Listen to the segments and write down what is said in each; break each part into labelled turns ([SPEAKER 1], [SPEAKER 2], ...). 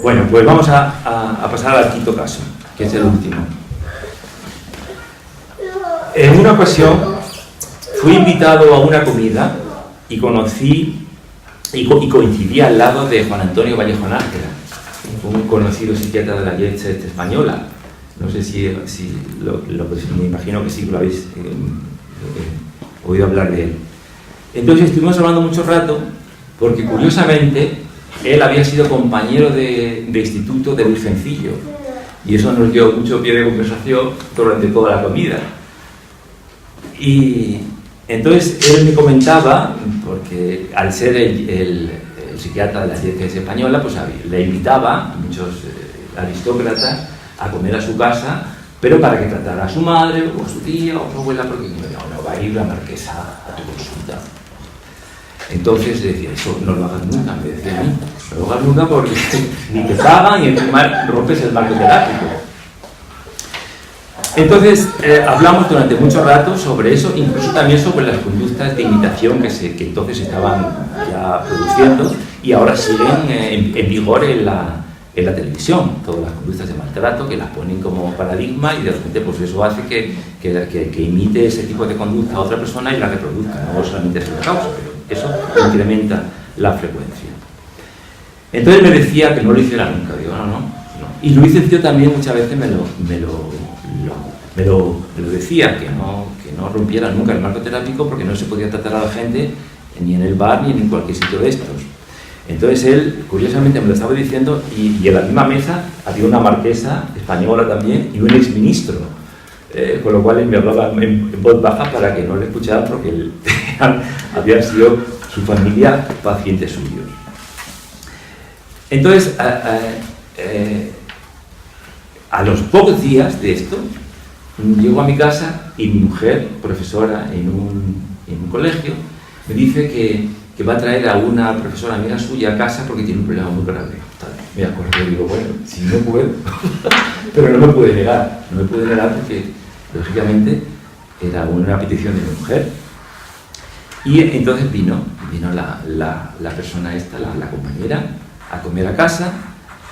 [SPEAKER 1] Bueno, pues vamos a pasar al quinto caso, que es el último. En una ocasión fui invitado a una comida y conocí y coincidí al lado de Juan Antonio Vallejo Nájera, un conocido psiquiatra de la Yeltsin española. No sé si me imagino que sí, lo habéis oído hablar de él. Entonces estuvimos hablando mucho rato, porque curiosamente él había sido compañero de instituto de Luis Sencillo, y eso nos dio mucho pie de conversación durante toda la comida. Y entonces él me comentaba, porque al ser el psiquiatra de la Yeltsin española, pues le invitaba a muchos aristócratas a comer a su casa, pero para que tratara a su madre o a su tía o a su abuela, porque no va a ir la marquesa a tu consulta. Entonces decía, eso no lo hagas nunca, me decía a mí, no lo hagas nunca porque ni te pagan y encima rompes el marco terápico. Entonces hablamos durante mucho rato sobre eso, incluso también sobre las conductas de imitación que entonces estaban ya produciendo y ahora siguen en vigor en la televisión, todas las conductas de maltrato que las ponen como paradigma y de repente pues eso hace que imite ese tipo de conducta a otra persona y la reproduzca, no solamente es la causa, pero eso incrementa la frecuencia. Entonces me decía que no lo hiciera nunca, digo, no. Y Luis Sencillo también muchas veces me lo decía, que no rompiera nunca el marco terápico porque no se podía tratar a la gente ni en el bar ni en cualquier sitio de estos. Entonces él, curiosamente, me lo estaba diciendo y en la misma mesa había una marquesa española también y un exministro, con lo cual él me hablaba en voz baja para que no le escucharan porque él, habían sido su familia pacientes suyos. Entonces, a los pocos días de esto, llego a mi casa y mi mujer, profesora en un colegio, me dice que va a traer a una profesora amiga suya a casa porque tiene un problema muy grave. Me acuerdo y digo, bueno, si no puedo, pero no me pude negar. No me pude negar porque, lógicamente, era una petición de mi mujer. Y entonces vino la persona esta, la compañera, a comer a casa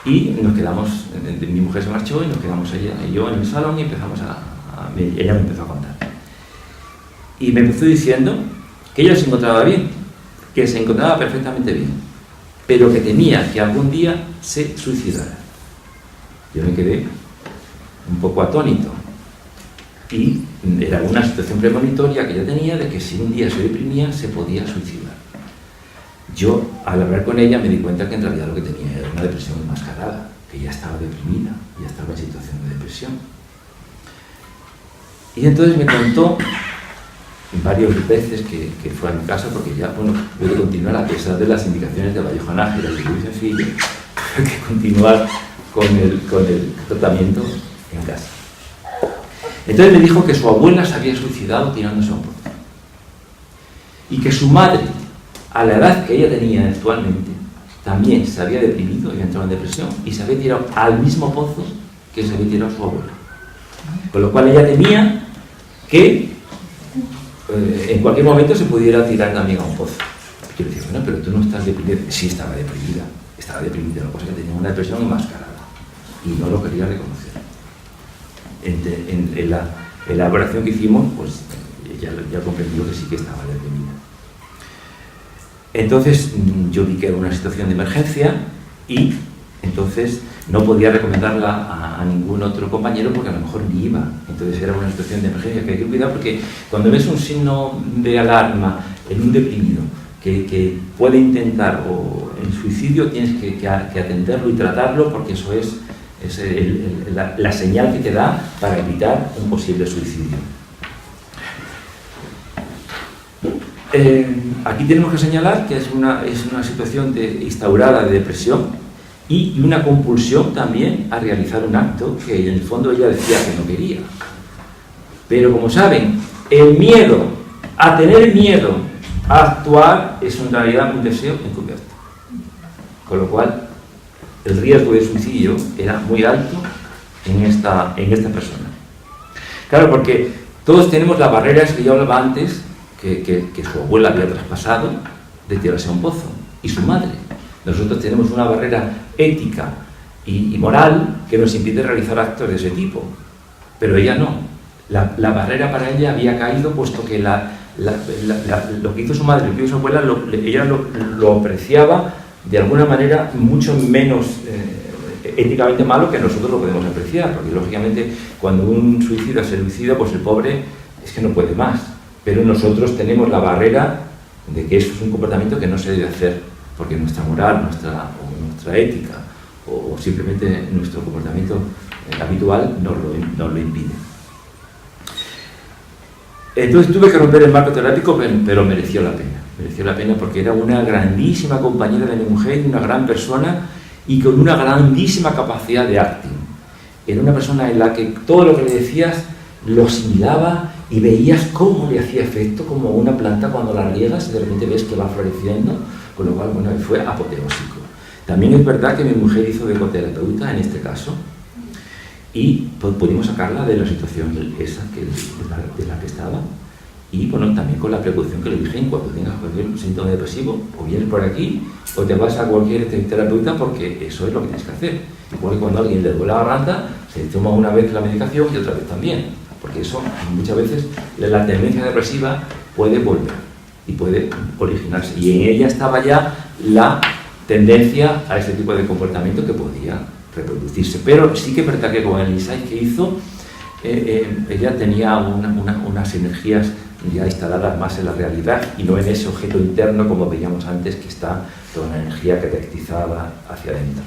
[SPEAKER 1] y nos quedamos, mi mujer se marchó y nos quedamos ella y yo en el salón y empezamos ella me empezó a contar. Y me empezó diciendo que ella se encontraba bien, que se encontraba perfectamente bien, pero que temía que algún día se suicidara. Yo me quedé un poco atónito y era una situación premonitoria que ella tenía de que si un día se deprimía se podía suicidar. Yo al hablar con ella me di cuenta que en realidad lo que tenía era una depresión enmascarada, que ya estaba deprimida, ya estaba en situación de depresión. Y entonces me contó varias veces que fue a mi casa porque ya, bueno, pude continuar a pesar de las indicaciones de Vallejo Nájera y de Luis Sencillo, tuve que continuar con el tratamiento en casa. Entonces me dijo que su abuela se había suicidado tirándose a un pozo y que su madre, a la edad que ella tenía actualmente, también se había deprimido, había entrado en depresión y se había tirado al mismo pozo que se había tirado su abuela. Con lo cual ella temía que en cualquier momento se pudiera tirar también a un pozo. Yo le dije, bueno, pero tú no estás deprimida. Sí, estaba deprimida, lo que pasa es que tenía una depresión enmascarada y no lo quería reconocer. En la elaboración que hicimos, pues ya comprendió que sí que estaba deprimida. Entonces yo vi que era una situación de emergencia y entonces no podía recomendarla a ningún otro compañero porque a lo mejor ni iba. Entonces era una situación de emergencia que hay que cuidar porque cuando ves un signo de alarma en un deprimido que puede intentar o el suicidio, tienes que atenderlo y tratarlo porque eso es la señal que te da para evitar un posible suicidio. Aquí tenemos que señalar que es una situación instaurada de depresión y una compulsión también a realizar un acto que en el fondo ella decía que no quería. Pero como saben, el miedo, a tener miedo a actuar, es en realidad un deseo encubierto. Con lo cual, el riesgo de suicidio era muy alto en esta persona. Claro, porque todos tenemos las barreras que yo hablaba antes, que su abuela había traspasado de tirarse a un pozo, y su madre. Nosotros tenemos una barrera ética y moral que nos impide realizar actos de ese tipo. Pero ella no. La barrera para ella había caído, puesto que lo que hizo su madre, lo que hizo su abuela, ella lo apreciaba de alguna manera mucho menos éticamente malo que nosotros lo podemos apreciar, porque lógicamente cuando un suicida se suicida, pues el pobre es que no puede más. Pero nosotros tenemos la barrera de que eso es un comportamiento que no se debe hacer, porque nuestra moral, nuestra ética o simplemente nuestro comportamiento habitual nos lo impide. Entonces tuve que romper el marco terápico, pero mereció la pena. Mereció la pena porque era una grandísima compañera de mi mujer, una gran persona y con una grandísima capacidad de acting. Era una persona en la que todo lo que le decías lo asimilaba y veías cómo le hacía efecto, como una planta cuando la riegas y de repente ves que va floreciendo, con lo cual, bueno, fue apoteósico. También es verdad que mi mujer hizo de coterapeuta en este caso y pudimos sacarla de la situación esa de la que estaba. Y bueno, también con la precaución que le dije, en cuanto tengas cualquier síntoma depresivo, o vienes por aquí, o te vas a cualquier terapeuta, porque eso es lo que tienes que hacer. Igual que cuando a alguien le duele la garganta, se toma una vez la medicación y otra vez también. Porque eso, muchas veces, la tendencia depresiva puede volver y puede originarse. Y en ella estaba ya la tendencia a este tipo de comportamiento que podía reproducirse. Pero sí que es verdad que con el insight que hizo, ella tenía unas energías ya instaladas más en la realidad y no en ese objeto interno como veíamos antes, que está toda una energía catectizada hacia adentro.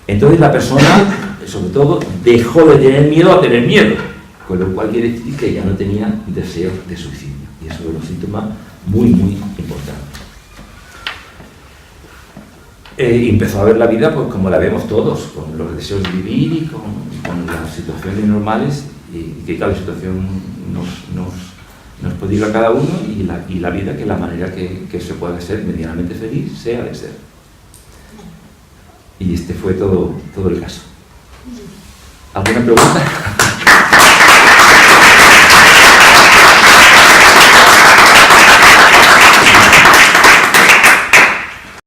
[SPEAKER 1] Entonces la persona, sobre todo, dejó de tener miedo a tener miedo, con lo cual quiere decir que ya no tenía deseos de suicidio, y eso es un síntoma muy, muy importante. Empezó a ver la vida pues como la vemos todos, con los deseos de vivir y con las situaciones normales, y que cada situación nos puede ir a cada uno, y la vida, que la manera que se pueda ser medianamente feliz sea de ser. Y este fue todo el caso. ¿Alguna pregunta?